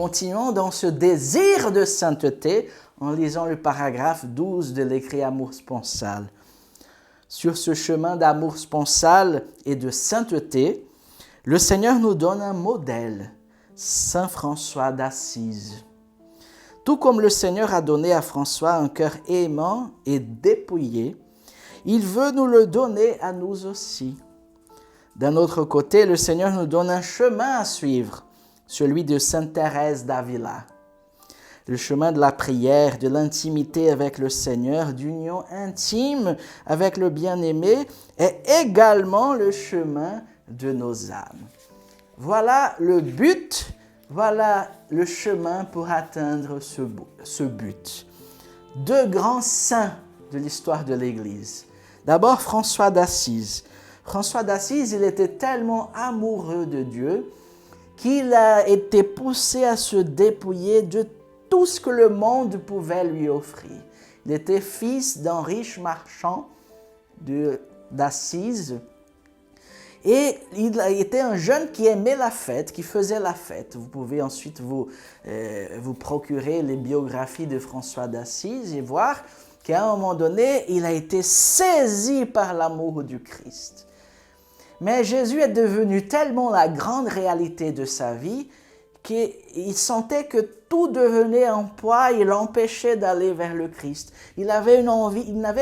continuons dans ce désir de sainteté en lisant le paragraphe 12 de l'écrit Amour sponsal. Sur ce chemin d'amour sponsal et de sainteté, le Seigneur nous donne un modèle, Saint François d'Assise. Tout comme le Seigneur a donné à François un cœur aimant et dépouillé, il veut nous le donner à nous aussi. D'un autre côté, le Seigneur nous donne un chemin à suivre, celui de Sainte Thérèse d'Avila. Le chemin de la prière, de l'intimité avec le Seigneur, d'union intime avec le bien-aimé est également le chemin de nos âmes. Voilà le but, voilà le chemin pour atteindre ce but. Deux grands saints de l'histoire de l'Église. D'abord, François d'Assise. François d'Assise, il était tellement amoureux de Dieu qu'il a été poussé à se dépouiller de tout ce que le monde pouvait lui offrir. Il était fils d'un riche marchand d'Assise et il était un jeune qui aimait la fête, qui faisait la fête. Vous pouvez ensuite vous procurer les biographies de François d'Assise et voir qu'à un moment donné, il a été saisi par l'amour du Christ. Mais Jésus est devenu tellement la grande réalité de sa vie qu'il sentait que tout devenait un poids et l'empêchait d'aller vers le Christ. Il n'avait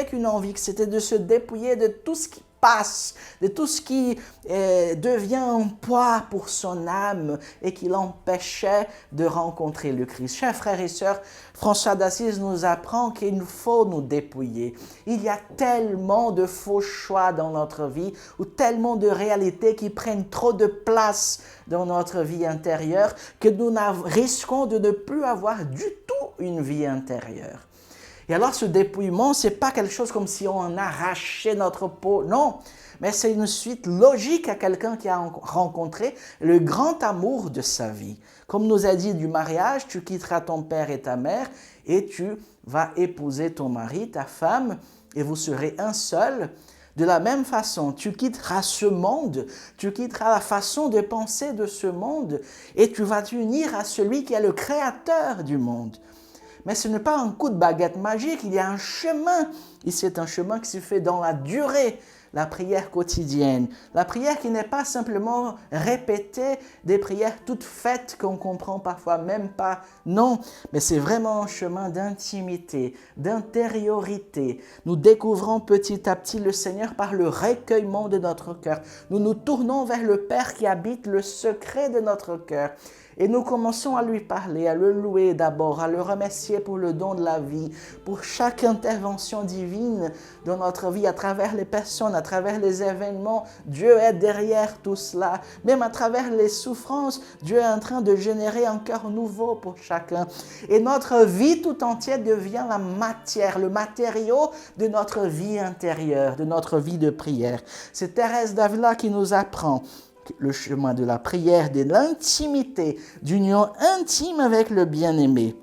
qu'une envie, que c'était de se dépouiller de tout ce qui passe, de tout ce qui devient un poids pour son âme et qui l'empêchait de rencontrer le Christ. Chers frères et sœurs, François d'Assise nous apprend qu'il faut nous dépouiller. Il y a tellement de faux choix dans notre vie ou tellement de réalités qui prennent trop de place dans notre vie intérieure que nous risquons de ne plus avoir du tout une vie intérieure. Et alors ce dépouillement, ce n'est pas quelque chose comme si on arrachait notre peau, non, mais c'est une suite logique à quelqu'un qui a rencontré le grand amour de sa vie. Comme nous a dit du mariage, tu quitteras ton père et ta mère et tu vas épouser ton mari, ta femme, et vous serez un seul. De la même façon, tu quitteras ce monde, tu quitteras la façon de penser de ce monde et tu vas t'unir à celui qui est le créateur du monde. Mais ce n'est pas un coup de baguette magique, il y a un chemin. Et c'est un chemin qui se fait dans la durée, la prière quotidienne. La prière qui n'est pas simplement répéter des prières toutes faites qu'on comprend parfois même pas. Non, mais c'est vraiment un chemin d'intimité, d'intériorité. Nous découvrons petit à petit le Seigneur par le recueillement de notre cœur. Nous nous tournons vers le Père qui habite le secret de notre cœur. Et nous commençons à lui parler, à le louer d'abord, à le remercier pour le don de la vie, pour chaque intervention divine dans notre vie, à travers les personnes, à travers les événements. Dieu est derrière tout cela. Même à travers les souffrances, Dieu est en train de générer un cœur nouveau pour chacun. Et notre vie tout entière devient la matière, le matériau de notre vie intérieure, de notre vie de prière. C'est Thérèse d'Avila qui nous apprend le chemin de la prière, de l'intimité, d'union intime avec le bien-aimé,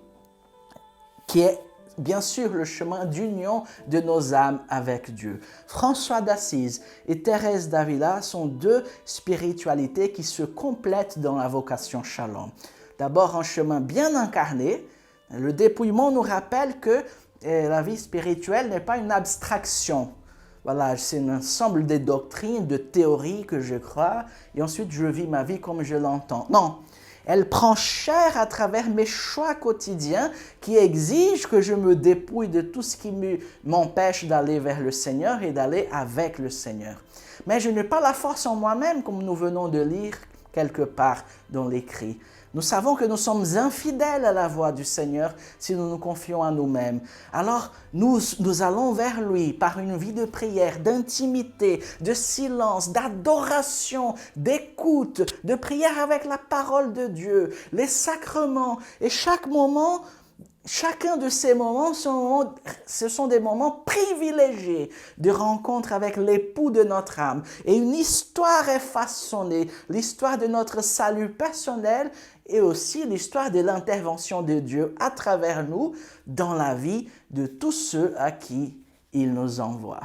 qui est bien sûr le chemin d'union de nos âmes avec Dieu. François d'Assise et Thérèse d'Avila sont deux spiritualités qui se complètent dans la vocation Shalom. D'abord, un chemin bien incarné. Le dépouillement nous rappelle que la vie spirituelle n'est pas une abstraction. Voilà, c'est un ensemble de doctrines, de théories que je crois, et ensuite je vis ma vie comme je l'entends. Non, elle prend chair à travers mes choix quotidiens qui exigent que je me dépouille de tout ce qui m'empêche d'aller vers le Seigneur et d'aller avec le Seigneur. Mais je n'ai pas la force en moi-même, comme nous venons de lire quelque part dans l'Écrit. Nous savons que nous sommes infidèles à la voix du Seigneur si nous nous confions à nous-mêmes. Alors, nous allons vers lui par une vie de prière, d'intimité, de silence, d'adoration, d'écoute, de prière avec la parole de Dieu, les sacrements. Et chacun de ces moments, ce sont des moments privilégiés de rencontre avec l'époux de notre âme. Et une histoire est façonnée, l'histoire de notre salut personnel et aussi l'histoire de l'intervention de Dieu à travers nous dans la vie de tous ceux à qui il nous envoie.